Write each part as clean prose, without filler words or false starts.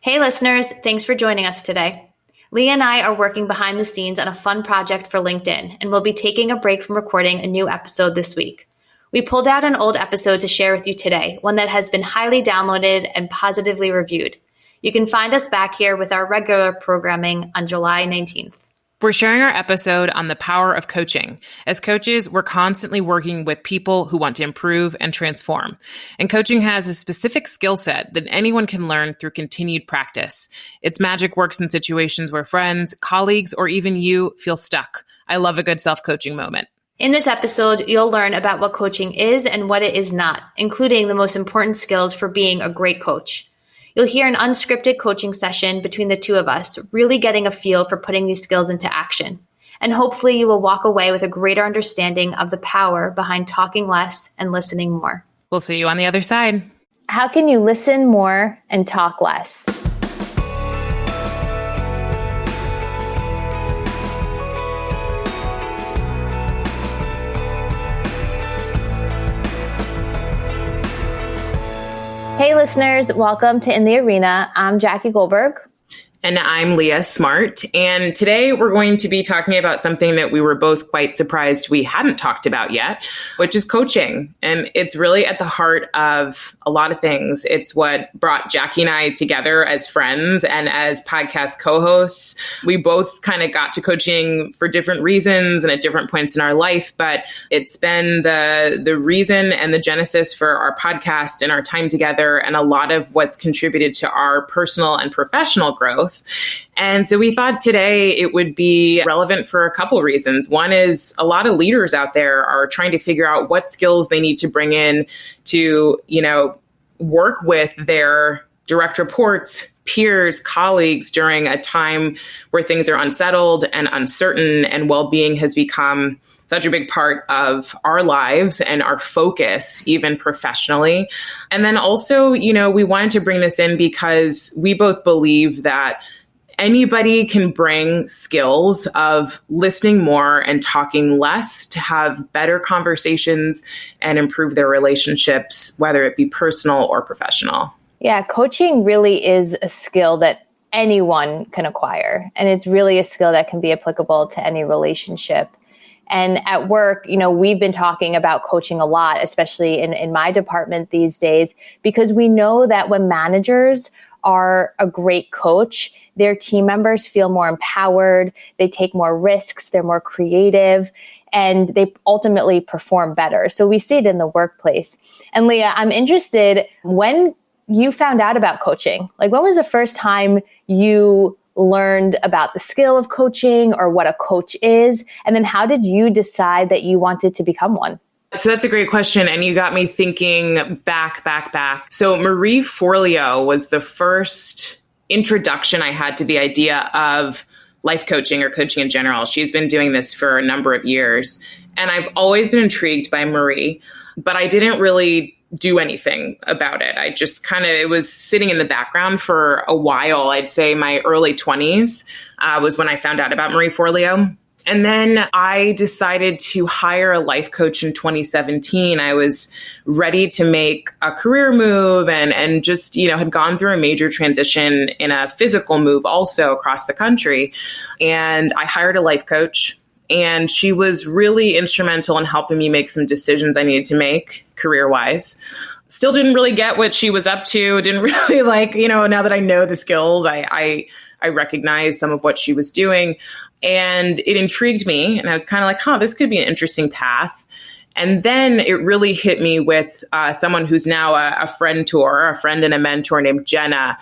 Hey listeners, thanks for joining us today. Leah and I are working behind the scenes on a fun project for LinkedIn, and we'll be taking a break from recording a new episode this week. We pulled out an old episode to share with you today, one that has been highly downloaded and positively reviewed. You can find us back here with our regular programming on July 19th. We're sharing our episode on the power of coaching. As coaches, we're constantly working with people who want to improve and transform. And coaching has a specific skill set that anyone can learn through continued practice. Its magic works in situations where friends, colleagues, or even you feel stuck. I love a good self-coaching moment. In this episode, you'll learn about what coaching is and what it is not, including the most important skills for being a great coach. You'll hear an unscripted coaching session between the two of us, really getting a feel for putting these skills into action. And hopefully you will walk away with a greater understanding of the power behind talking less and listening more. We'll see you on the other side. How can you listen more and talk less? Hey listeners, welcome to In the Arena. I'm Jackie Goldberg. And I'm Leah Smart. And today we're going to be talking about something that we were both quite surprised we hadn't talked about yet, which is coaching. And it's really at the heart of a lot of things. It's what brought Jackie and I together as friends and as podcast co-hosts. We both kind of got to coaching for different reasons and at different points in our life, but it's been the reason and the genesis for our podcast and our time together and a lot of what's contributed to our personal and professional growth. And so we thought today it would be relevant for a couple reasons. One is a lot of leaders out there are trying to figure out what skills they need to bring in to, work with their direct reports, peers, colleagues during a time where things are unsettled and uncertain and well-being has become such a big part of our lives and our focus, even professionally. And then also, we wanted to bring this in because we both believe that anybody can bring skills of listening more and talking less to have better conversations and improve their relationships, whether it be personal or professional. Yeah, coaching really is a skill that anyone can acquire. And it's really a skill that can be applicable to any relationship. And at work, we've been talking about coaching a lot, especially in my department these days, because we know that when managers are a great coach, their team members feel more empowered, they take more risks, they're more creative, and they ultimately perform better. So we see it in the workplace. And Leah, I'm interested, when you found out about coaching, when was the first time you learned about the skill of coaching or what a coach is? And then how did you decide that you wanted to become one? So that's a great question. And you got me thinking back. So Marie Forleo was the first introduction I had to the idea of life coaching or coaching in general. She's been doing this for a number of years. And I've always been intrigued by Marie, but I didn't really do anything about it. I just it was sitting in the background for a while. I'd say my early 20s was when I found out about Marie Forleo. And then I decided to hire a life coach in 2017. I was ready to make a career move and just, had gone through a major transition in a physical move also across the country. And I hired a life coach. And she was really instrumental in helping me make some decisions I needed to make career-wise. Still didn't really get what she was up to. Didn't really now that I know the skills, I recognize some of what she was doing. And it intrigued me. And I was kind of like, this could be an interesting path. And then it really hit me with someone who's now a friend and a mentor named Jenna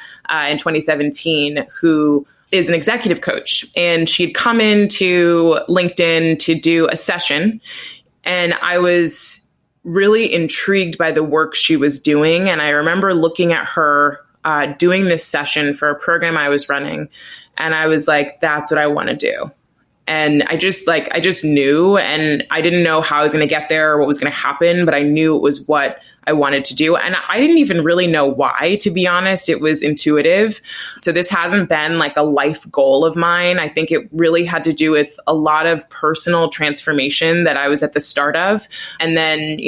in 2017, who is an executive coach. And she'd come into LinkedIn to do a session. And I was really intrigued by the work she was doing. And I remember looking at her doing this session for a program I was running. And I was like, that's what I want to do. And I just knew, and I didn't know how I was going to get there or what was going to happen, but I knew it was what I wanted to do. And I didn't even really know why, to be honest. It was intuitive. So this hasn't been like a life goal of mine. I think it really had to do with a lot of personal transformation that I was at the start of. And then,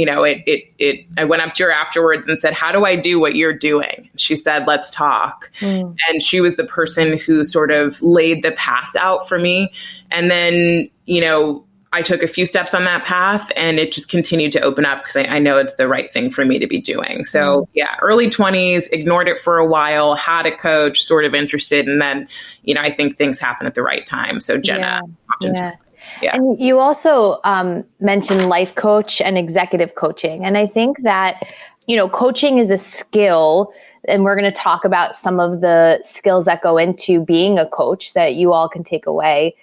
I went up to her afterwards and said, how do I do what you're doing? She said, let's talk. And she was the person who sort of laid the path out for me. And then, I took a few steps on that path and it just continued to open up because I know it's the right thing for me to be doing. So early 20s, ignored it for a while, had a coach, sort of interested. And then, I think things happen at the right time. So Jenna. Yeah. And you also mentioned life coach and executive coaching. And I think that, coaching is a skill, and we're going to talk about some of the skills that go into being a coach that you all can take away.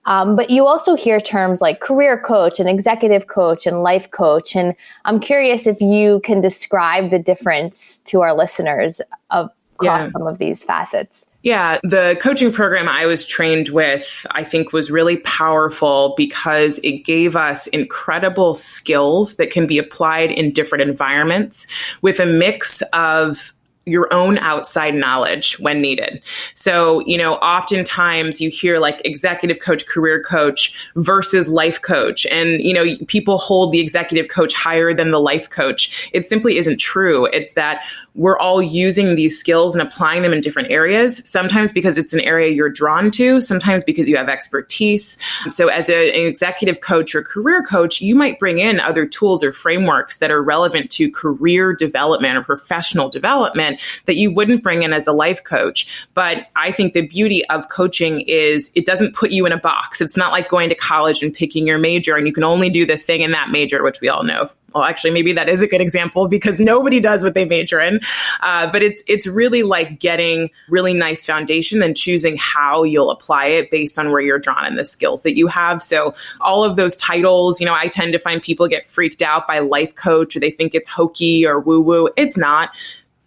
But you also hear terms like career coach and executive coach and life coach. And I'm curious if you can describe the difference to our listeners across some of these facets. Yeah, the coaching program I was trained with, I think, was really powerful because it gave us incredible skills that can be applied in different environments with a mix of your own outside knowledge when needed. So, oftentimes you hear like executive coach, career coach versus life coach. And, people hold the executive coach higher than the life coach. It simply isn't true. It's that we're all using these skills and applying them in different areas, sometimes because it's an area you're drawn to, sometimes because you have expertise. So as an executive coach or career coach, you might bring in other tools or frameworks that are relevant to career development or professional development that you wouldn't bring in as a life coach. But I think the beauty of coaching is it doesn't put you in a box. It's not like going to college and picking your major and you can only do the thing in that major, which we all know. Well, actually, maybe that is a good example because nobody does what they major in. But it's really like getting really nice foundation and choosing how you'll apply it based on where you're drawn and the skills that you have. So all of those titles, I tend to find people get freaked out by life coach or they think it's hokey or woo-woo. It's not.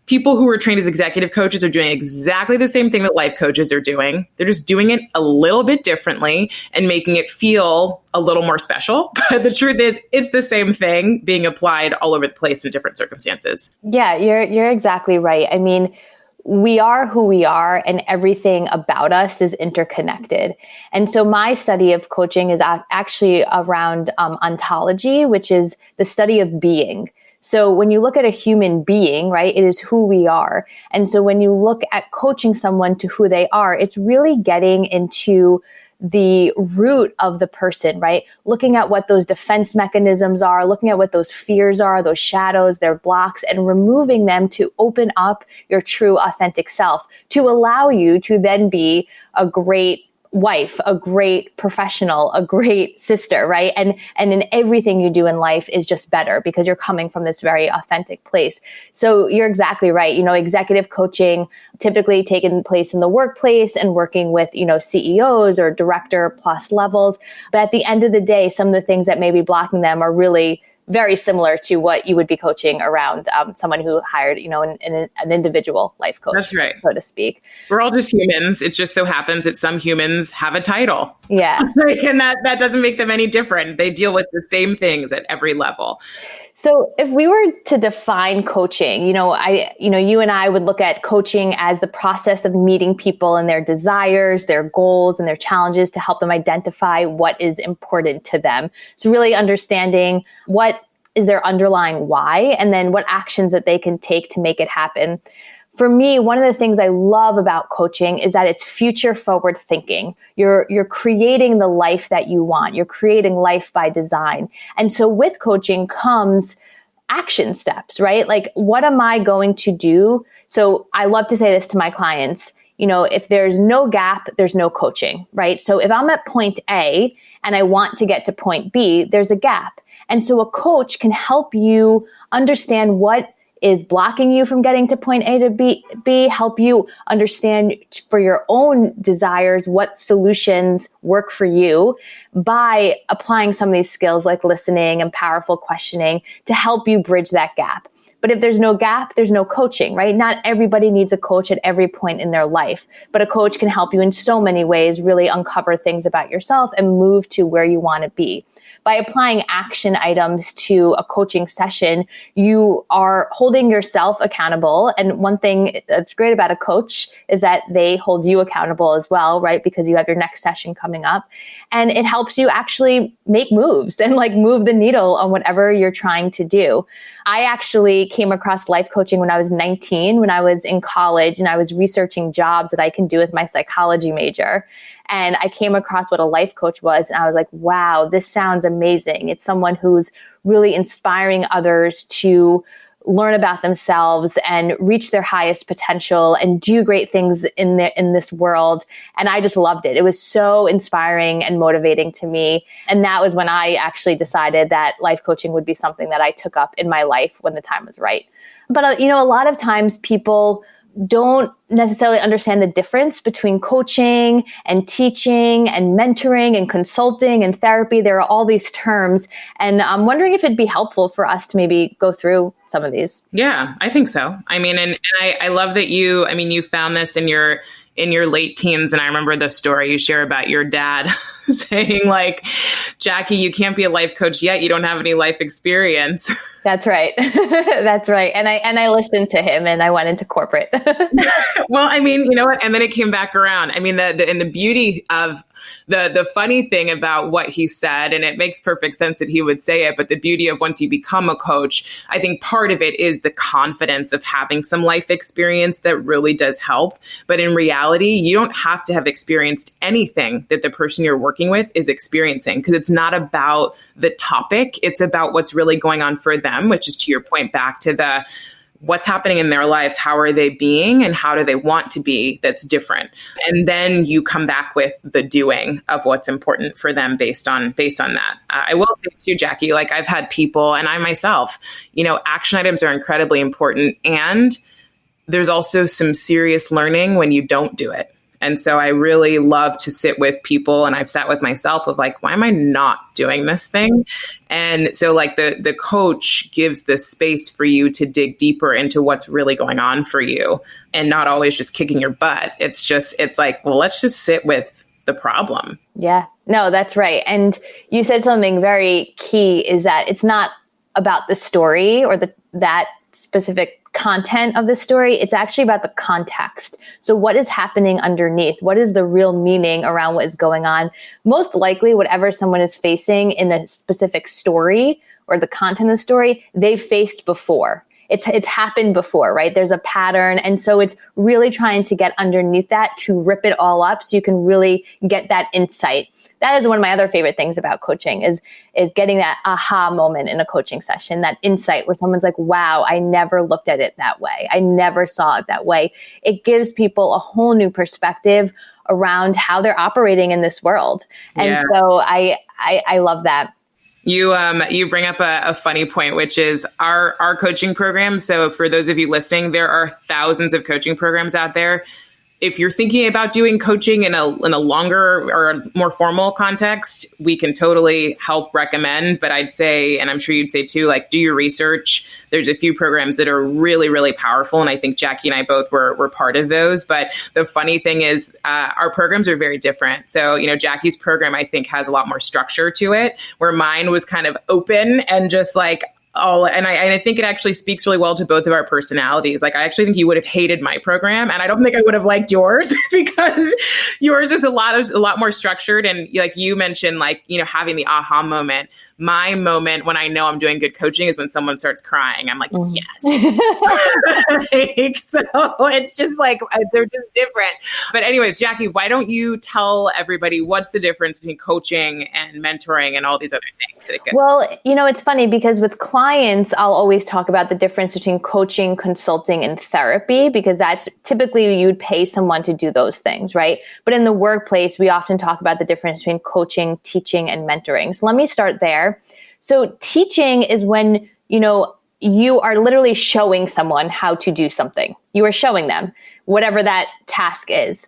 People who are trained as executive coaches are doing exactly the same thing that life coaches are doing. They're just doing it a little bit differently and making it feel a little more special. But the truth is, it's the same thing being applied all over the place in different circumstances. Yeah, you're exactly right. I mean, we are who we are and everything about us is interconnected. And so my study of coaching is actually around ontology, which is the study of being. So when you look at a human being, right, it is who we are. And so when you look at coaching someone to who they are, it's really getting into the root of the person, right? Looking at what those defense mechanisms are, looking at what those fears are, those shadows, their blocks, and removing them to open up your true authentic self to allow you to then be a great wife, a great professional, a great sister, right? And in everything you do in life is just better because you're coming from this very authentic place. So you're exactly right. Executive coaching typically taking place in the workplace and working with, CEOs or director plus levels. But at the end of the day, some of the things that may be blocking them are really very similar to what you would be coaching around someone who hired, an individual life coach. That's right. So to speak. We're all just humans. It just so happens that some humans have a title. Yeah. And that doesn't make them any different. They deal with the same things at every level. So if we were to define coaching, you and I would look at coaching as the process of meeting people and their desires, their goals, and their challenges to help them identify what is important to them. So really understanding what is their underlying why, and then what actions that they can take to make it happen. For me, one of the things I love about coaching is that it's future forward thinking. You're creating the life that you want. You're creating life by design. And so with coaching comes action steps, right? Like, what am I going to do? So I love to say this to my clients, if there's no gap, there's no coaching, right? So if I'm at point A and I want to get to point B, there's a gap. And so a coach can help you understand what is blocking you from getting to point A to B, help you understand for your own desires what solutions work for you by applying some of these skills like listening and powerful questioning to help you bridge that gap. But if there's no gap, there's no coaching, right? Not everybody needs a coach at every point in their life, but a coach can help you in so many ways really uncover things about yourself and move to where you want to be. by applying action items to a coaching session, you are holding yourself accountable. And one thing that's great about a coach is that they hold you accountable as well, right? Because you have your next session coming up, and it helps you actually make moves and like move the needle on whatever you're trying to do. I actually came across life coaching when I was 19, when I was in college, and I was researching jobs that I can do with my psychology major. And I came across what a life coach was, and I was like, wow, this sounds amazing. It's someone who's really inspiring others to learn about themselves and reach their highest potential and do great things in this world. And I just loved it. It was so inspiring and motivating to me. And that was when I actually decided that life coaching would be something that I took up in my life when the time was right. But, a lot of times people don't necessarily understand the difference between coaching and teaching and mentoring and consulting and therapy. There are all these terms. And I'm wondering if it'd be helpful for us to maybe go through some of these. Yeah, I think so. I mean, and I love that you found this in your late teens. And I remember the story you share about your dad saying like, Jackie, you can't be a life coach yet. You don't have any life experience. That's right. That's right. And I listened to him and I went into corporate. Well, I mean, you know what? And then it came back around. I mean, the beauty of the funny thing about what he said, and it makes perfect sense that he would say it, but the beauty of once you become a coach, I think part of it is the confidence of having some life experience that really does help. But in reality, you don't have to have experienced anything that the person you're working with is experiencing, because it's not about the topic. It's about what's really going on for them, which is, to your point, back to what's happening in their lives, how are they being, and how do they want to be that's different. And then you come back with the doing of what's important for them based on that. I will say too, Jackie, like I've had people, and I myself, action items are incredibly important. And there's also some serious learning when you don't do it. And so I really love to sit with people, and I've sat with myself of like, why am I not doing this thing? And so like the coach gives this space for you to dig deeper into what's really going on for you, and not always just kicking your butt. It's like, well, let's just sit with the problem. Yeah, no, that's right. And you said something very key, is that it's not about the story or that specific content of the story. It's actually about the context. So what is happening underneath? What is the real meaning around what is going on? Most likely, whatever someone is facing in a specific story or the content of the story, they've faced before. It's happened before, right? There's a pattern. And so it's really trying to get underneath that to rip it all up so you can really get that insight. That is one of my other favorite things about coaching is getting that aha moment in a coaching session, that insight where someone's like, wow, I never looked at it that way. I never saw it that way. It gives people a whole new perspective around how they're operating in this world. And so I love that. You bring up a funny point, which is our coaching program. So for those of you listening, there are thousands of coaching programs out there. If you're thinking about doing coaching in a longer or a more formal context, we can totally help recommend. But I'd say, and I'm sure you'd say too, like do your research. There's a few programs that are really, really powerful. And I think Jackie and I both were part of those. But the funny thing is our programs are very different. So, Jackie's program, I think, has a lot more structure to it, where mine was kind of open and just like, and I think it actually speaks really well to both of our personalities. Like, I actually think you would have hated my program, and I don't think I would have liked yours because yours is a lot more structured. And like you mentioned, like, having the aha moment. My moment when I know I'm doing good coaching is when someone starts crying. I'm like, yes. So it's just like, they're just different. But anyways, Jackie, why don't you tell everybody what's the difference between coaching and mentoring and all these other things? Well, it's funny because with clients, I'll always talk about the difference between coaching, consulting, and therapy, because that's typically you'd pay someone to do those things, right? But in the workplace, we often talk about the difference between coaching, teaching, and mentoring. So let me start there. So teaching is when, you are literally showing someone how to do something. You are showing them whatever that task is.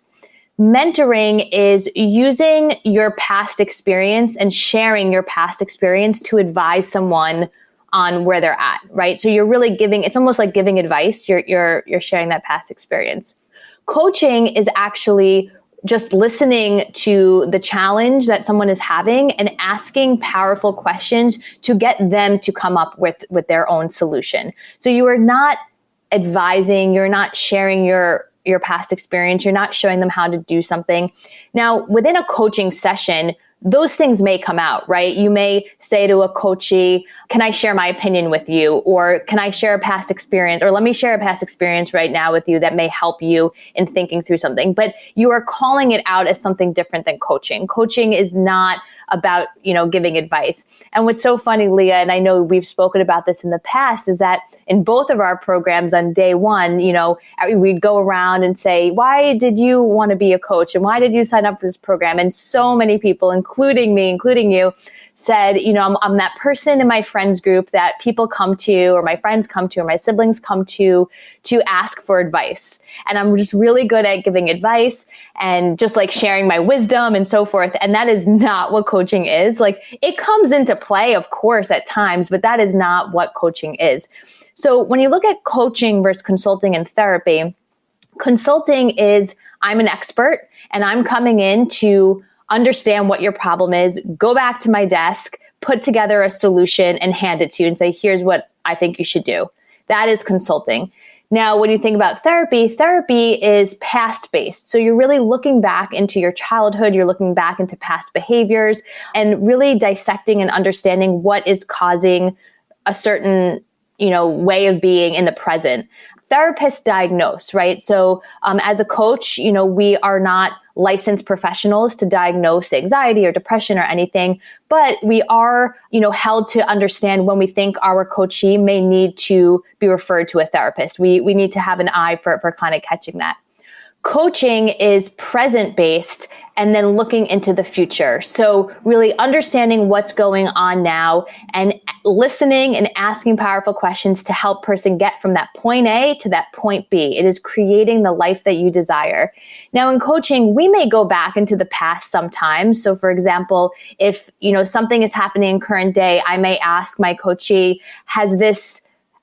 Mentoring is using your past experience and sharing your past experience to advise someone on where they're at, right? So you're really it's almost like giving advice. You're sharing that past experience. Coaching is actually just listening to the challenge that someone is having and asking powerful questions to get them to come up with their own solution. So you are not advising, you're not sharing your past experience, you're not showing them how to do something. Now, within a coaching session, those things may come out, right? You may say to a coachee, can I share my opinion with you? Or can I share a past experience? Or let me share a past experience right now with you that may help you in thinking through something. But you are calling it out as something different than coaching. Coaching is not about, giving advice. And what's so funny, Leah, and I know we've spoken about this in the past, is that in both of our programs on day one, we'd go around and say, why did you want to be a coach? And why did you sign up for this program? And so many people, including me, including you, said, I'm that person in my friends group that people come to, or my friends come to, or my siblings come to ask for advice. And I'm just really good at giving advice and just like sharing my wisdom and so forth. And that is not what coaching is. Like, it comes into play, of course, at times, but that is not what coaching is. So when you look at coaching versus consulting and therapy, consulting is I'm an expert and I'm coming in to understand what your problem is, go back to my desk, put together a solution and hand it to you and say, here's what I think you should do. That is consulting. Now, when you think about therapy, therapy is past-based. So you're really looking back into your childhood, you're looking back into past behaviors and really dissecting and understanding what is causing a certain, way of being in the present. Therapists diagnose, right? So as a coach, we are not licensed professionals to diagnose anxiety or depression or anything, but we are, held to understand when we think our coachee may need to be referred to a therapist. We need to have an eye for kind of catching that. Coaching is present-based and then looking into the future. So really understanding what's going on now and listening and asking powerful questions to help person get from that point A to that point B. It is creating the life that you desire. Now in coaching, we may go back into the past sometimes. So for example, if something is happening in current day, I may ask my coachee,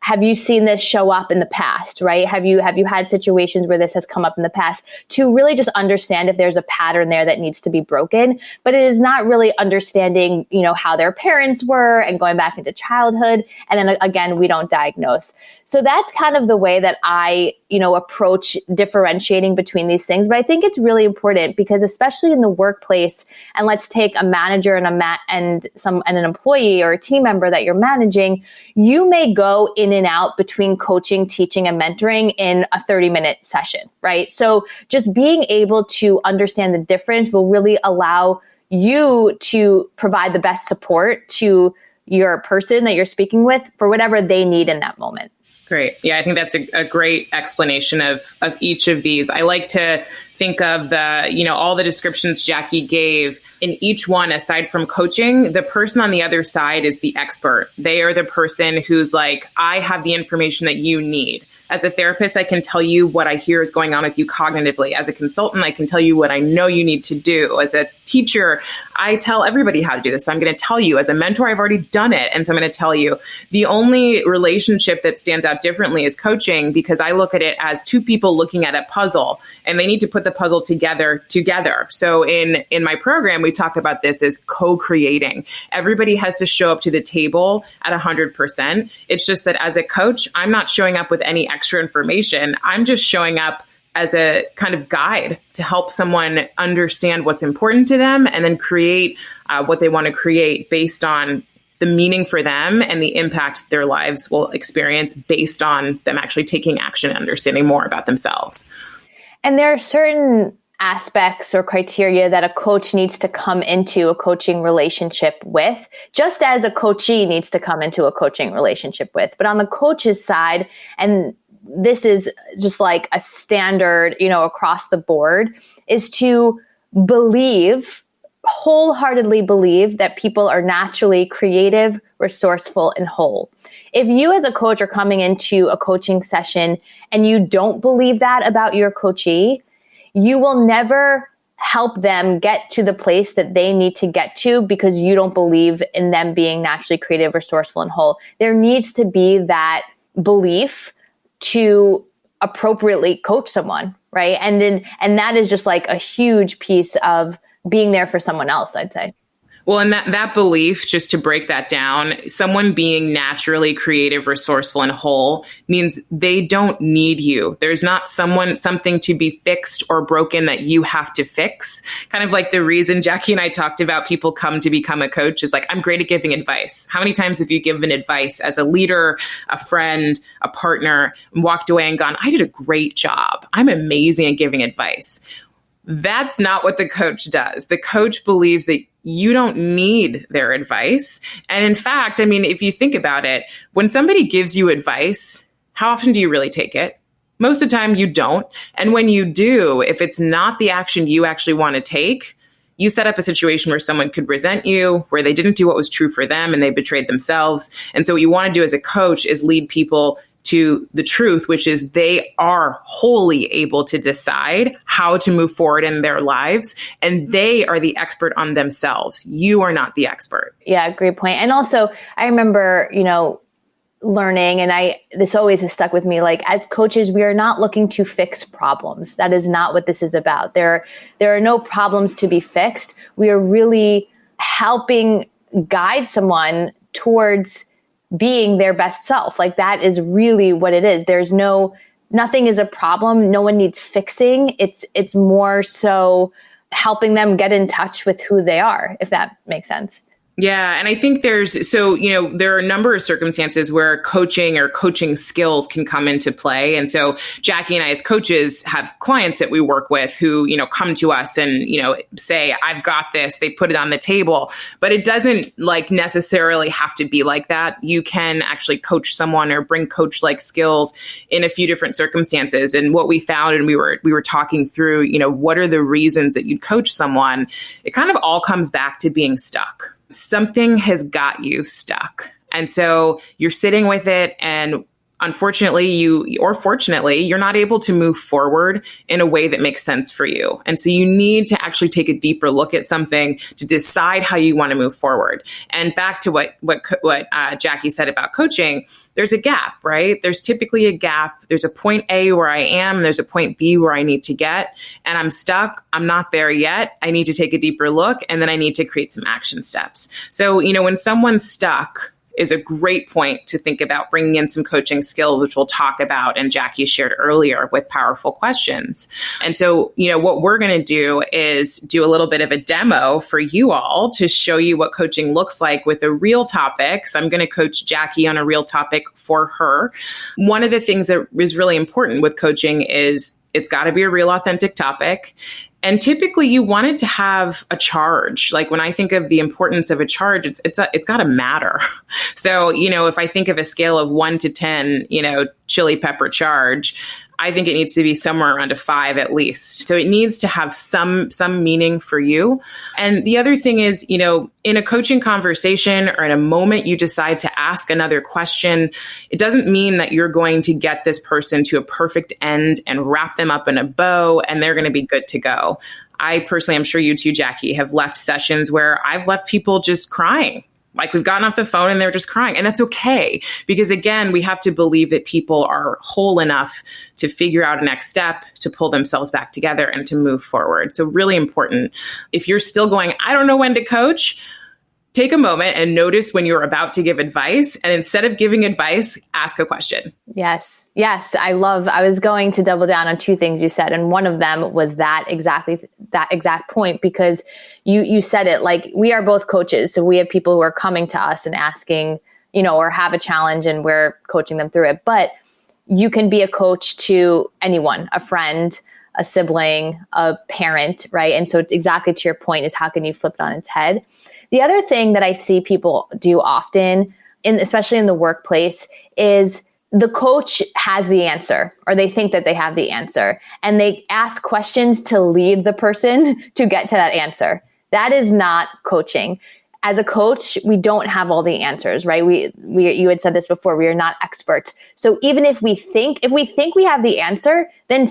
have you seen this show up in the past, right? Have you had situations where this has come up in the past, to really just understand if there's a pattern there that needs to be broken. But it is not really understanding, how their parents were and going back into childhood. And then again, we don't diagnose. So that's kind of the way that I, approach differentiating between these things. But I think it's really important because especially in the workplace, and let's take a manager and an employee or a team member that you're managing, you may go in and out between coaching, teaching, and mentoring in a 30-minute session, right? So just being able to understand the difference will really allow you to provide the best support to your person that you're speaking with for whatever they need in that moment. Great. Yeah, I think that's a great explanation of each of these. I like to think of the, all the descriptions Jackie gave. In each one, aside from coaching, the person on the other side is the expert. They are the person who's like, I have the information that you need. As a therapist, I can tell you what I hear is going on with you cognitively. As a consultant, I can tell you what I know you need to do. As a teacher, I tell everybody how to do this. So I'm going to tell you. As a mentor, I've already done it. And so I'm going to tell you. The only relationship that stands out differently is coaching, because I look at it as two people looking at a puzzle and they need to put the puzzle together. So in my program, we talk about this as co-creating. Everybody has to show up to the table at 100%. It's just that as a coach, I'm not showing up with any extra information. I'm just showing up as a kind of guide to help someone understand what's important to them and then create what they want to create based on the meaning for them and the impact their lives will experience based on them actually taking action and understanding more about themselves. And there are certain aspects or criteria that a coach needs to come into a coaching relationship with, just as a coachee needs to come into a coaching relationship with. But on the coach's side, and this is just like a standard, across the board, is to wholeheartedly believe that people are naturally creative, resourceful, and whole. If you as a coach are coming into a coaching session and you don't believe that about your coachee, you will never help them get to the place that they need to get to because you don't believe in them being naturally creative, resourceful, and whole. There needs to be that belief to appropriately coach someone, right? And that is just like a huge piece of being there for someone else, I'd say. Well, and that belief, just to break that down, someone being naturally creative, resourceful, and whole means they don't need you. There's not something to be fixed or broken that you have to fix. Kind of like the reason Jackie and I talked about people come to become a coach is like, I'm great at giving advice. How many times have you given advice as a leader, a friend, a partner, and walked away and gone, I did a great job. I'm amazing at giving advice. That's not what the coach does. The coach believes that you don't need their advice. And in fact, I mean, if you think about it, when somebody gives you advice, how often do you really take it? Most of the time you don't. And when you do, if it's not the action you actually want to take, you set up a situation where someone could resent you, where they didn't do what was true for them and they betrayed themselves. And so what you want to do as a coach is lead people to the truth, which is they are wholly able to decide how to move forward in their lives. And they are the expert on themselves. You are not the expert. Yeah, great point. And also, I remember, learning, and this always has stuck with me, like as coaches, we are not looking to fix problems. That is not what this is about. There are no problems to be fixed. We are really helping guide someone towards being their best self. Like that is really what it is. Nothing is a problem. No one needs fixing. It's more so helping them get in touch with who they are, if that makes sense. Yeah. And I think there are a number of circumstances where coaching or coaching skills can come into play. And so Jackie and I as coaches have clients that we work with who, come to us and, say, I've got this, they put it on the table, but it doesn't like necessarily have to be like that. You can actually coach someone or bring coach like skills in a few different circumstances. And what we found, and we were talking through, what are the reasons that you'd coach someone? It kind of all comes back to being stuck. Something has got you stuck. And so you're sitting with it, and unfortunately, fortunately, you're not able to move forward in a way that makes sense for you. And so you need to actually take a deeper look at something to decide how you want to move forward. And back to what Jackie said about coaching, there's a gap, right? There's typically a gap. There's a point A where I am, there's a point B where I need to get, and I'm stuck. I'm not there yet. I need to take a deeper look, and then I need to create some action steps. So, when someone's stuck, is a great point to think about bringing in some coaching skills, which we'll talk about, and Jackie shared earlier with powerful questions. And so, what we're going to do is do a little bit of a demo for you all to show you what coaching looks like with a real topic. So I'm going to coach Jackie on a real topic for her. One of the things that is really important with coaching is it's got to be a real authentic topic. And typically you want it to have a charge. Like when I think of the importance of a charge, it's got to matter. So, if I think of a scale of 1 to 10, chili pepper charge, I think it needs to be somewhere around a 5 at least. So it needs to have some meaning for you. And the other thing is, in a coaching conversation or in a moment you decide to ask another question, it doesn't mean that you're going to get this person to a perfect end and wrap them up in a bow and they're going to be good to go. I personally, I'm sure you too, Jackie, have left sessions where I've left people just crying. Like we've gotten off the phone and they're just crying. And that's okay. Because again, we have to believe that people are whole enough to figure out a next step, to pull themselves back together and to move forward. So really important. If you're still going, I don't know when to coach, take a moment and notice when you're about to give advice. And instead of giving advice, ask a question. Yes. I was going to double down on two things you said. And one of them was that exact point, because you said it, like we are both coaches. So we have people who are coming to us and asking, or have a challenge and we're coaching them through it. But you can be a coach to anyone, a friend, a sibling, a parent, right? And so it's exactly to your point is how can you flip it on its head? The other thing that I see people do often, especially in the workplace, is the coach has the answer, or they think that they have the answer, and they ask questions to lead the person to get to that answer. That is not coaching. As a coach, we don't have all the answers, right? You had said this before, we are not experts. So even if we think we have the answer, then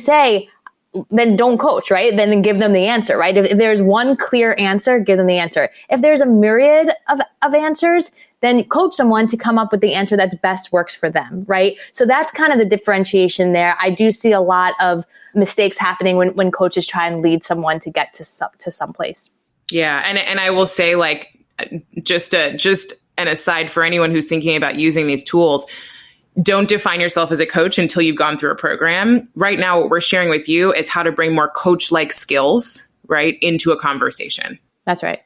don't coach, right? Then give them the answer, right? If there's one clear answer, give them the answer. If there's a myriad of answers, then coach someone to come up with the answer that's best works for them, right? So that's kind of the differentiation there. I do see a lot of mistakes happening when coaches try and lead someone to get to someplace. Yeah. And I will say, like, just an aside for anyone who's thinking about using these tools, don't define yourself as a coach until you've gone through a program. Right now, what we're sharing with you is how to bring more coach-like skills, right, into a conversation. That's right.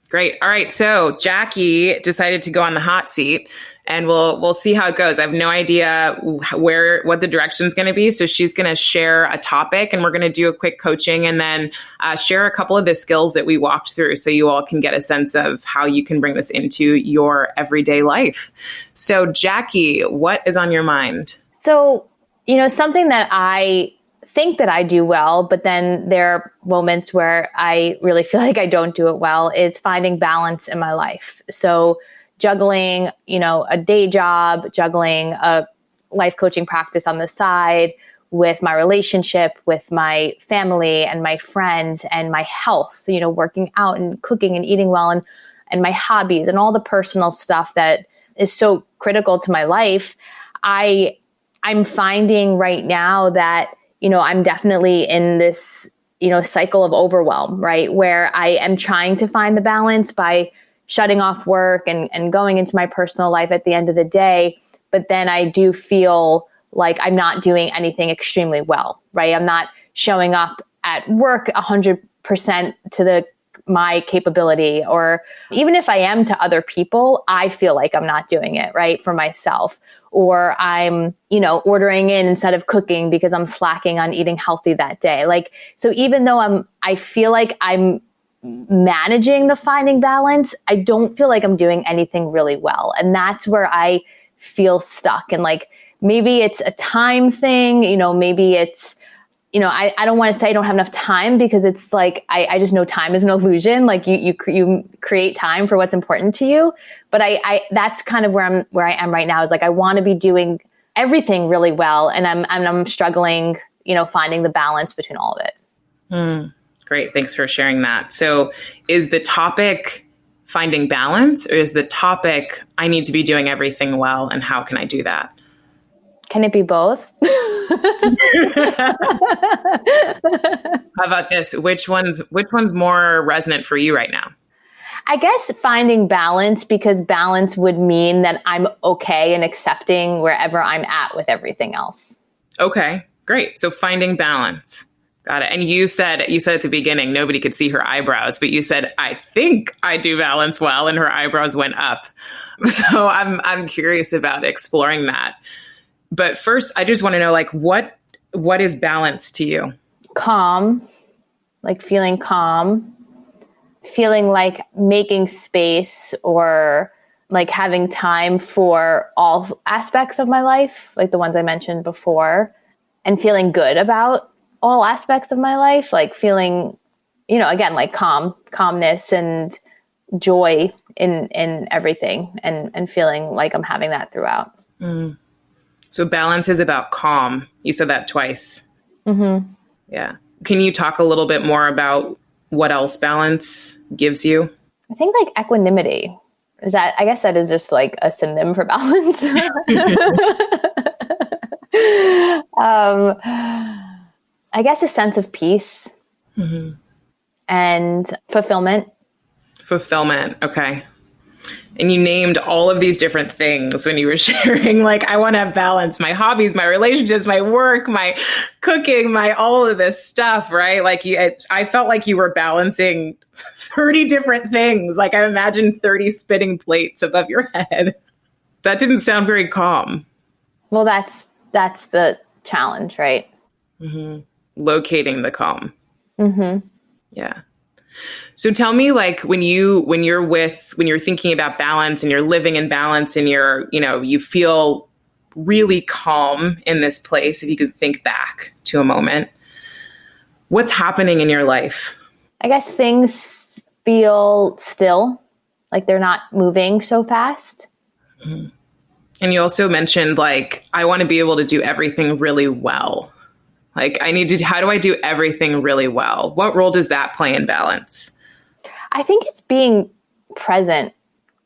Great. All right. So Jackie decided to go on the hot seat, and we'll see how it goes. I have no idea what the direction is going to be. So she's going to share a topic, and we're going to do a quick coaching, and then share a couple of the skills that we walked through, so you all can get a sense of how you can bring this into your everyday life. So Jackie, what is on your mind? So, something that I think that I do well, but then there are moments where I really feel like I don't do it well, is finding balance in my life. So juggling, a day job, juggling a life coaching practice on the side with my relationship, with my family and my friends and my health, working out and cooking and eating well, and my hobbies and all the personal stuff that is so critical to my life. I'm finding right now that I'm definitely in this, cycle of overwhelm, right? Where I am trying to find the balance by shutting off work and going into my personal life at the end of the day. But then I do feel like I'm not doing anything extremely well, right? I'm not showing up at work 100% to my capability, or even if I am to other people, I feel like I'm not doing it right for myself, or I'm, ordering in instead of cooking because I'm slacking on eating healthy that day. So even though I feel like I'm managing the finding balance, I don't feel like I'm doing anything really well. And that's where I feel stuck. And maybe it's a time thing, maybe it's, I don't want to say I don't have enough time, because it's I just know time is an illusion. You create time for what's important to you. But I that's kind of where I am right now, is I want to be doing everything really well. And I'm struggling, finding the balance between all of it. Great. Thanks for sharing that. So is the topic finding balance, or is the topic I need to be doing everything well, and how can I do that? Can it be both? How about this? Which one's more resonant for you right now? I guess finding balance, because balance would mean that I'm okay and accepting wherever I'm at with everything else. Okay, great. So finding balance. Got it. And you said at the beginning, nobody could see her eyebrows, but you said, I think I do balance well, and her eyebrows went up. So I'm curious about exploring that. But first, I just want to know, what is balance to you? Calm, feeling calm, feeling like making space, or having time for all aspects of my life, the ones I mentioned before, and feeling good about all aspects of my life, feeling, again, calmness and joy in everything, and feeling like I'm having that throughout. Mm. So balance is about calm. You said that twice. Mm-hmm. Yeah. Can you talk a little bit more about what else balance gives you? I think equanimity. I guess that is just a synonym for balance. I guess a sense of peace, mm-hmm. and fulfillment. Fulfillment. Okay. And you named all of these different things when you were sharing, I want to have balance, my hobbies, my relationships, my work, my cooking, my all of this stuff, right? I felt like you were balancing 30 different things. I imagined 30 spinning plates above your head. That didn't sound very calm. Well, that's the challenge, right? Mm-hmm. Locating the calm. Mm-hmm. Yeah. So tell me, when you're thinking about balance, and you're living in balance, and you feel really calm in this place, if you could think back to a moment, what's happening in your life? I guess things feel still, they're not moving so fast. Mm-hmm. And you also mentioned, I want to be able to do everything really well. How do I do everything really well? What role does that play in balance? I think it's being present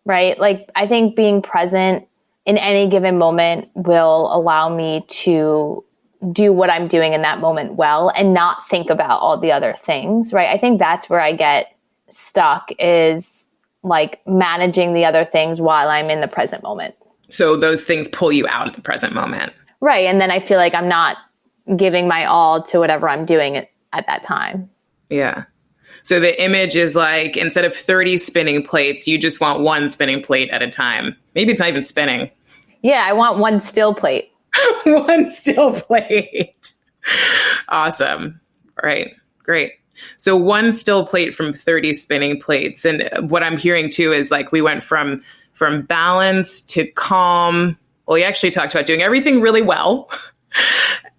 right? Like, I think being present in any given moment will allow me to do what I'm doing in that moment well and not think about all the other things, right? I think that's where I get stuck, is like managing the other things while I'm in the present moment. So those things pull you out of the present moment. Right. And then I feel like I'm not giving my all to whatever I'm doing at that time. Yeah. So the image is like, instead of 30 spinning plates, you just want one spinning plate at a time. Maybe it's not even spinning. Yeah, I want one still plate. One still plate. Awesome. Right. Great. So one still plate from 30 spinning plates. And what I'm hearing too is like we went from balance to calm. Well, we actually talked about doing everything really well.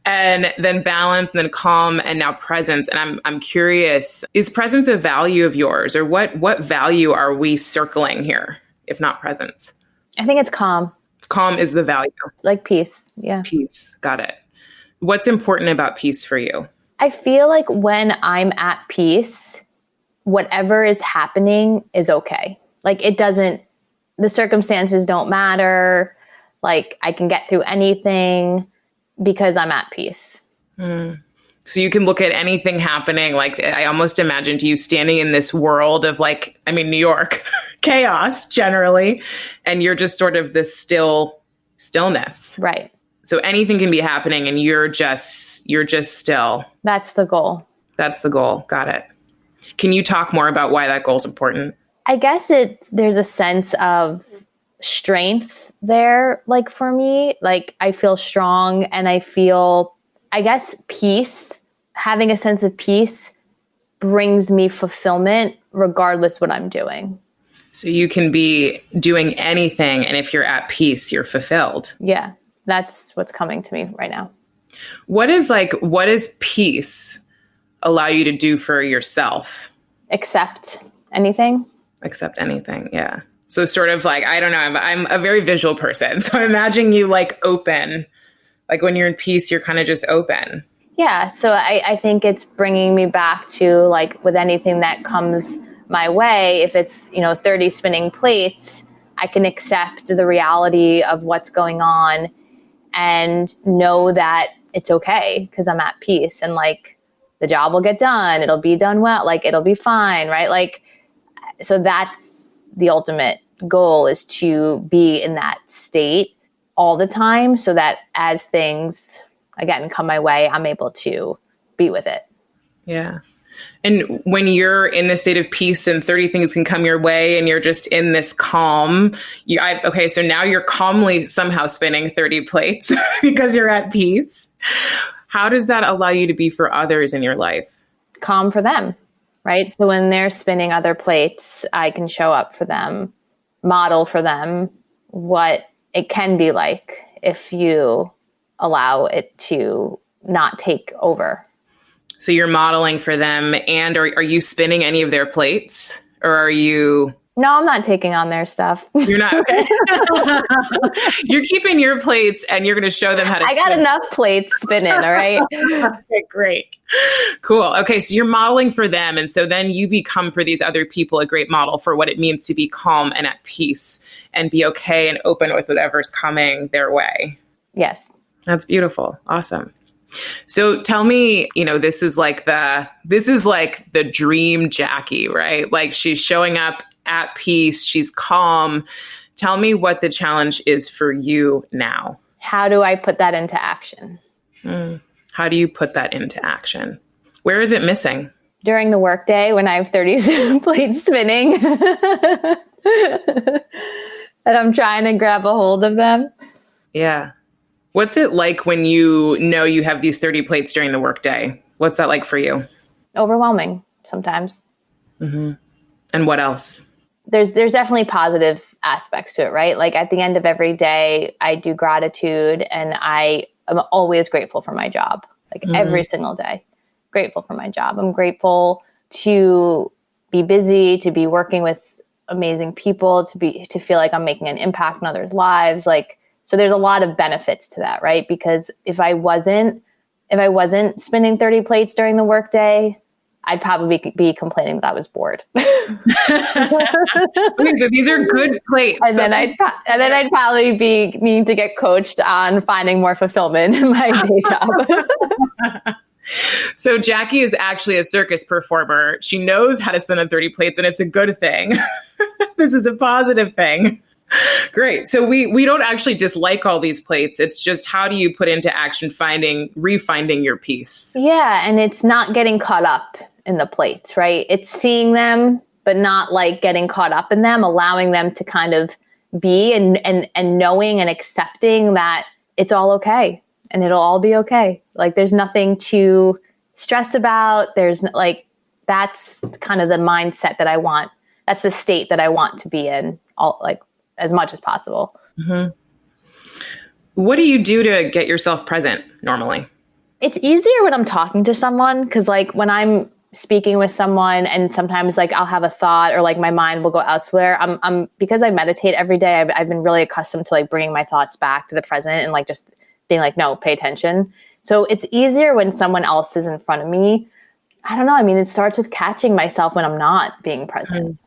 And then balance, and then calm, and now presence. And I'm curious, is presence a value of yours, or what value are we circling here, if not presence? I think it's calm. Calm is the value. Like peace. Yeah. Peace. Got it. What's important about peace for you? I feel like when I'm at peace, whatever is happening is okay. Like the circumstances don't matter. Like I can get through anything because I'm at peace. So you can look at anything happening. Like I almost imagined you standing in this world of New York, chaos generally, and you're just sort of this stillness. Right. So anything can be happening and you're just still. That's the goal. That's the goal. Got it. Can you talk more about why that goal is important? I guess there's a sense of strength there, like for me, like I feel strong and I feel, I guess, peace. Having a sense of peace brings me fulfillment regardless what I'm doing. So you can be doing anything, and if you're at peace, you're fulfilled. Yeah, that's what's coming to me right now. What does peace allow you to do for yourself? Accept anything. Accept anything, yeah. So sort of like, I don't know, I'm a very visual person. So imagine you like open, like when you're in peace, you're kind of just open. Yeah. So I think it's bringing me back to like with anything that comes my way, if it's, 30 spinning plates, I can accept the reality of what's going on and know that it's okay because I'm at peace and like the job will get done. It'll be done well. Like it'll be fine. Right. Like, so that's the ultimate goal, is to be in that state all the time so that as things, again, come my way, I'm able to be with it. Yeah. And when you're in this state of peace and 30 things can come your way and you're just in this calm, so now you're calmly somehow spinning 30 plates because you're at peace. How does that allow you to be for others in your life? Calm for them, right? So when they're spinning other plates, I can show up for them, model for them what it can be like if you allow it to not take over. So you're modeling for them, and are you spinning any of their plates, or are you? No, I'm not taking on their stuff. You're not, okay. You're keeping your plates and you're going to show them how to I got enough plates spinning, all right? Okay, great. Cool. Okay, so you're modeling for them, and so then you become for these other people a great model for what it means to be calm and at peace and be okay and open with whatever's coming their way. Yes. That's beautiful. Awesome. So tell me, this is like the dream Jackie, right? Like she's showing up at peace. She's calm. Tell me what the challenge is for you now. How do I put that into action? How do you put that into action? Where is it missing? During the workday when I have 30 plates spinning and I'm trying to grab a hold of them. Yeah. What's it like when you know you have these 30 plates during the workday? What's that like for you? Overwhelming sometimes. Mm-hmm. And what else? There's definitely positive aspects to it, right? Like at the end of every day, I do gratitude and I am always grateful for my job. Like every single day, grateful for my job. I'm grateful to be busy, to be working with amazing people, to feel like I'm making an impact in others' lives. So there's a lot of benefits to that, right? Because if I wasn't spinning 30 plates during the workday, I'd probably be complaining that I was bored. Okay, so these are good plates. And then I'd probably be needing to get coached on finding more fulfillment in my day job. So Jackie is actually a circus performer. She knows how to spin on 30 plates, and it's a good thing. This is a positive thing. Great. So we don't actually dislike all these plates. It's just, how do you put into action refinding your piece? Yeah. And it's not getting caught up in the plates, right? It's seeing them, but not like getting caught up in them, allowing them to kind of be and knowing and accepting that it's all okay and it'll all be okay. Like there's nothing to stress about. There's like, that's kind of the mindset that I want. That's the state that I want to be in, all like as much as possible. Mm-hmm. What do you do to get yourself present normally? It's easier when I'm talking to someone, because like when I'm speaking with someone and sometimes like I'll have a thought or like my mind will go elsewhere. I'm because I meditate every day. I've been really accustomed to like bringing my thoughts back to the present and like just being like, no, pay attention. So it's easier when someone else is in front of me. I don't know. I mean, it starts with catching myself when I'm not being present.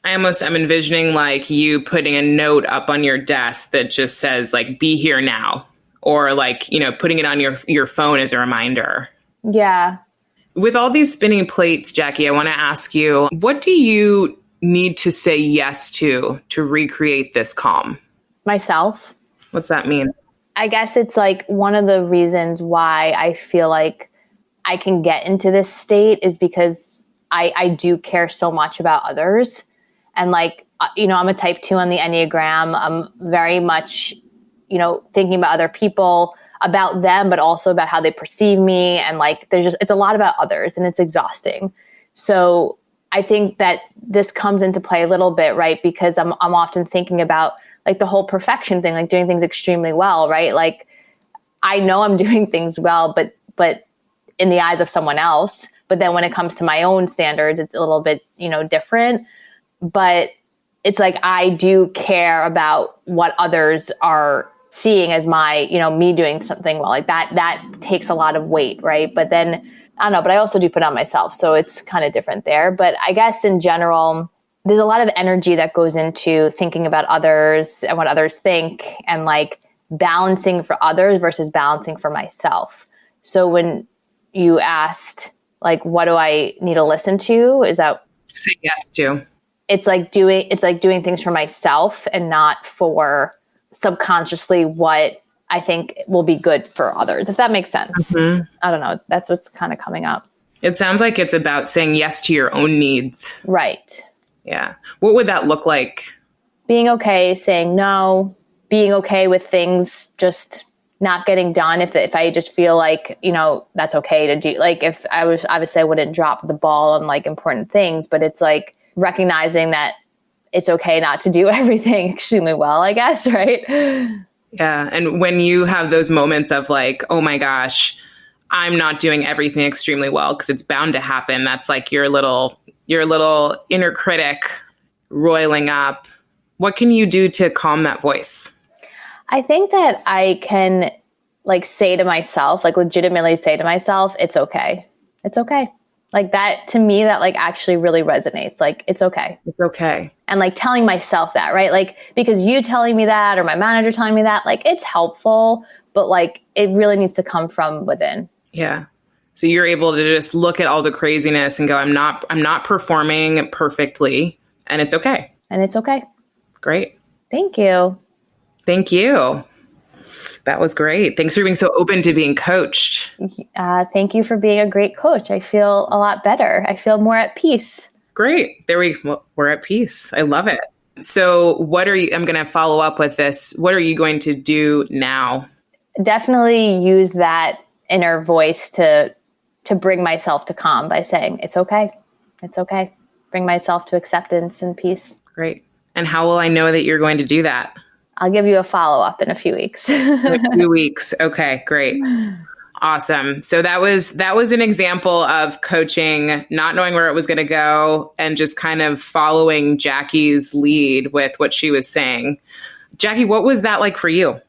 I'm envisioning like you putting a note up on your desk that just says like, be here now, or like, putting it on your phone as a reminder. Yeah. With all these spinning plates, Jackie, I want to ask you, what do you need to say yes to recreate this calm? Myself. What's that mean? I guess it's like one of the reasons why I feel like I can get into this state is because I do care so much about others. And like, I'm a type 2 on the Enneagram. I'm very much, thinking about other people, about them, but also about how they perceive me. And like, it's a lot about others and it's exhausting. So I think that this comes into play a little bit, right? Because I'm often thinking about like the whole perfection thing, like doing things extremely well, right? Like I know I'm doing things well, but in the eyes of someone else, but then when it comes to my own standards, it's a little bit, different. But it's like, I do care about what others are seeing as my, me doing something well, like that takes a lot of weight. Right. But then I don't know, but I also do put on myself. So it's kind of different there. But I guess in general, there's a lot of energy that goes into thinking about others and what others think and like balancing for others versus balancing for myself. So when you asked, like, what do I need to listen to? Is that say yes to? It's like doing things for myself and not for subconsciously what I think will be good for others, if that makes sense. Mm-hmm. I don't know. That's what's kind of coming up. It sounds like it's about saying yes to your own needs. Right. Yeah. What would that look like? Being okay, saying no, being okay with things just not getting done. If I just feel like, that's okay to do. Like if I was, obviously I wouldn't drop the ball on like important things, but it's like recognizing that it's okay not to do everything extremely well, I guess. Right. Yeah. And when you have those moments of like, oh my gosh, I'm not doing everything extremely well, because it's bound to happen. That's like your little inner critic roiling up. What can you do to calm that voice? I think that I can like say to myself, like legitimately say to myself, it's okay. It's okay. Like that, to me, that like actually really resonates. Like, it's okay. It's okay. And like telling myself that, right? Like, because you telling me that or my manager telling me that, like it's helpful, but like it really needs to come from within. Yeah. So you're able to just look at all the craziness and go, I'm not performing perfectly, and it's okay. And it's okay. Great. Thank you. Thank you. That was great. Thanks for being so open to being coached. Thank you for being a great coach. I feel a lot better. I feel more at peace. Great. We're at peace. I love it. So I'm going to follow up with this. What are you going to do now? Definitely use that inner voice to bring myself to calm by saying, it's okay. It's okay. Bring myself to acceptance and peace. Great. And how will I know that you're going to do that? I'll give you a follow-up in a few weeks. In a few weeks. Okay, great. Awesome. So that was an example of coaching, not knowing where it was going to go and just kind of following Jackie's lead with what she was saying. Jackie, what was that like for you?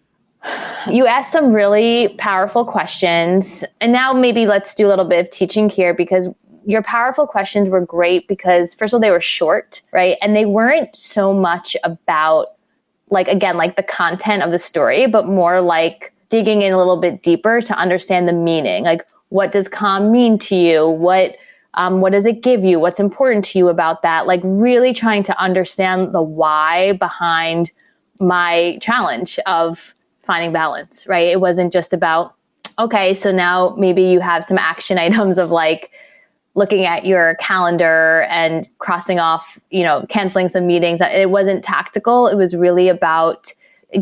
You asked some really powerful questions. And now maybe let's do a little bit of teaching here, because your powerful questions were great because first of all, they were short, right? And they weren't so much about like, again, like the content of the story, but more like digging in a little bit deeper to understand the meaning. Like, what does calm mean to you? What does it give you? What's important to you about that? Like really trying to understand the why behind my challenge of finding balance, right? It wasn't just about, okay, so now maybe you have some action items of like looking at your calendar and crossing off, canceling some meetings. It wasn't tactical. It was really about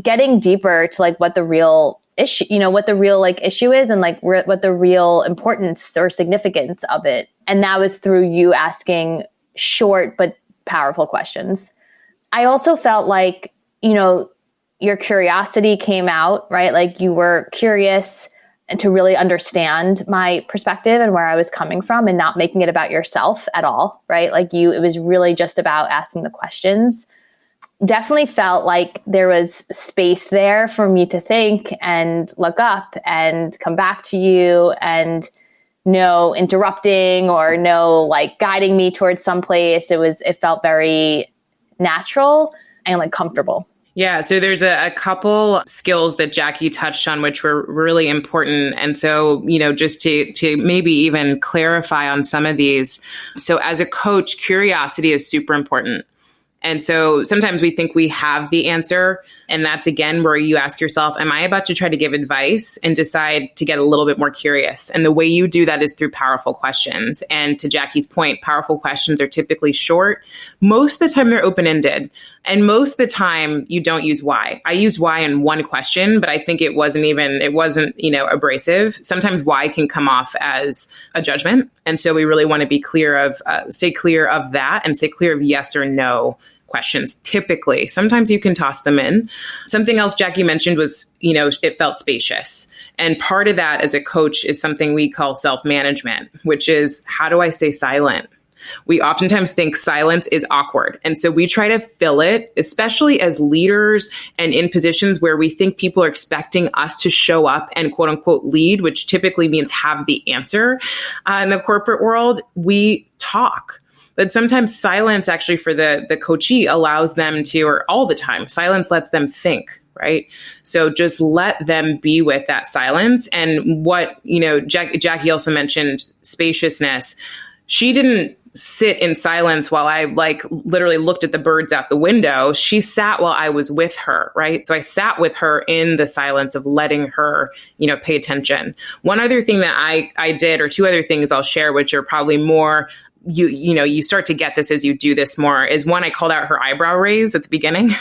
getting deeper to like what the real issue, what the real like issue is and like what the real importance or significance of it. And that was through you asking short but powerful questions. I also felt like, your curiosity came out, right? Like you were curious and to really understand my perspective and where I was coming from and not making it about yourself at all, right? Like it was really just about asking the questions. Definitely felt like there was space there for me to think and look up and come back to you, and no interrupting or no like guiding me towards someplace. It felt very natural and like comfortable. Yeah, so there's a couple skills that Jackie touched on, which were really important. And so, just to maybe even clarify on some of these. So as a coach, curiosity is super important. And so sometimes we think we have the answer. And that's, again, where you ask yourself, am I about to try to give advice, and decide to get a little bit more curious? And the way you do that is through powerful questions. And to Jackie's point, powerful questions are typically short. Most of the time they're open-ended. And most of the time you don't use why. I used why in one question, but I think it wasn't abrasive. Sometimes why can come off as a judgment. And so we really want to be stay clear of that and stay clear of yes or no questions. Typically, sometimes you can toss them in. Something else Jackie mentioned was, it felt spacious. And part of that as a coach is something we call self-management, which is, how do I stay silent? We oftentimes think silence is awkward. And so we try to fill it, especially as leaders and in positions where we think people are expecting us to show up and quote unquote lead, which typically means have the answer. In the corporate world, we talk. But sometimes silence actually for the coachee allows them to, or all the time, silence lets them think, right? So just let them be with that silence. And what, Jackie also mentioned spaciousness. She didn't sit in silence while I literally looked at the birds out the window. She sat while I was with her, right? So I sat with her in the silence of letting her, pay attention. One other thing that I did, or two other things I'll share, which are probably more, you start to get this as you do this more, is one, I called out her eyebrow raise at the beginning.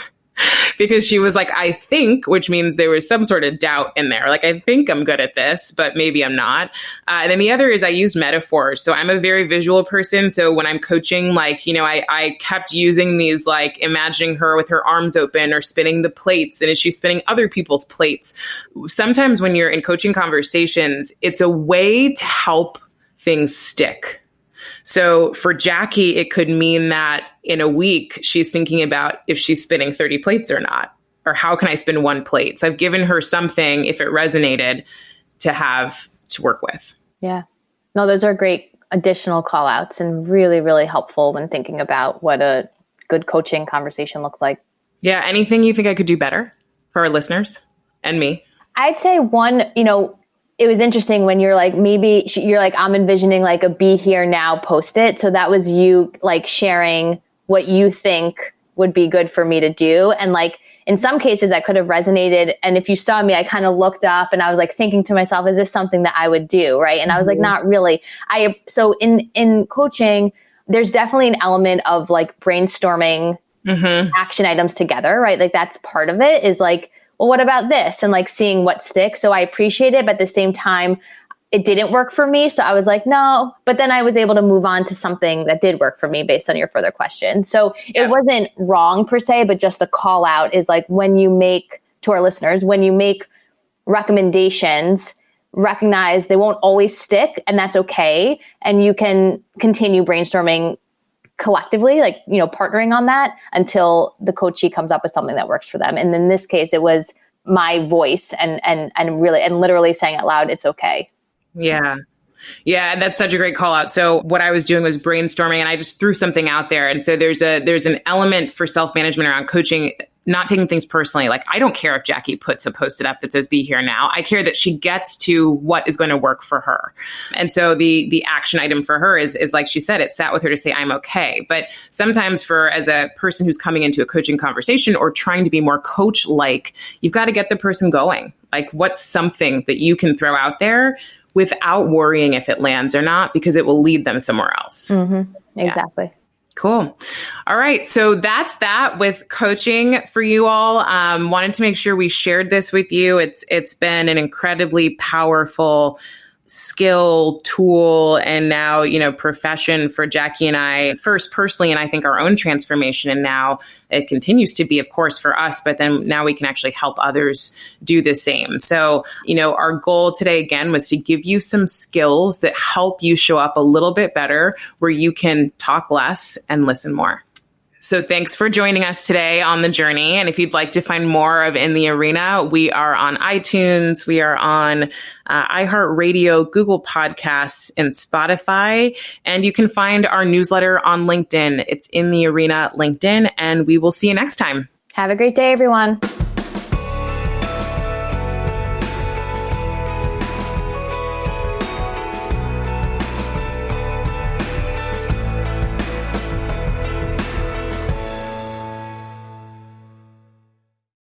Because she was like, I think, which means there was some sort of doubt in there. Like, I think I'm good at this, but maybe I'm not. And then the other is I used metaphors. So I'm a very visual person. So when I'm coaching, I kept using these, like imagining her with her arms open or spinning the plates. And is she spinning other people's plates? Sometimes when you're in coaching conversations, it's a way to help things stick. So for Jackie, it could mean that in a week, she's thinking about if she's spinning 30 plates or not, or how can I spin one plate? So I've given her something, if it resonated, to have to work with. Yeah. No, those are great additional call outs and really, really helpful when thinking about what a good coaching conversation looks like. Yeah. Anything you think I could do better for our listeners and me? I'd say one, it was interesting when you're like, you're like, I'm envisioning like a be here now post-it. So that was you like sharing what you think would be good for me to do. And like, in some cases that could have resonated. And if you saw me, I kind of looked up and I was like thinking to myself, is this something that I would do? Right. And I was like, not really. So in coaching, there's definitely an element of like brainstorming action items together, right? Like that's part of it, is like, well, what about this? And like seeing what sticks. So I appreciate it. But at the same time, it didn't work for me. So I was like, no. But then I was able to move on to something that did work for me based on your further question. So It wasn't wrong per se, but just a call out is like, when you make, to our listeners, when you make recommendations, recognize they won't always stick, and that's okay. And you can continue brainstorming collectively, like, partnering on that until the coachee comes up with something that works for them. And in this case, it was my voice and literally saying out loud, it's okay. Yeah. Yeah, that's such a great call out. So what I was doing was brainstorming, and I just threw something out there. And so there's an element for self-management around coaching, not taking things personally. Like, I don't care if Jackie puts a post-it up that says be here now. I care that she gets to what is going to work for her. And so the action item for her is like she said, it sat with her to say, I'm okay. But sometimes as a person who's coming into a coaching conversation or trying to be more coach-like, you've got to get the person going. Like, what's something that you can throw out there without worrying if it lands or not, because it will lead them somewhere else. Exactly. Yeah. Cool. All right. So that's that with coaching for you all. Wanted to make sure we shared this with you. It's been an incredibly powerful skill, tool, and now, profession for Jackie and I, first personally, and I think our own transformation. And now it continues to be, of course, for us, but then now we can actually help others do the same. So, our goal today, again, was to give you some skills that help you show up a little bit better, where you can talk less and listen more. So thanks for joining us today on the journey. And if you'd like to find more of In the Arena, we are on iTunes, we are on iHeartRadio, Google Podcasts, and Spotify. And you can find our newsletter on LinkedIn. It's In the Arena LinkedIn, and we will see you next time. Have a great day, everyone.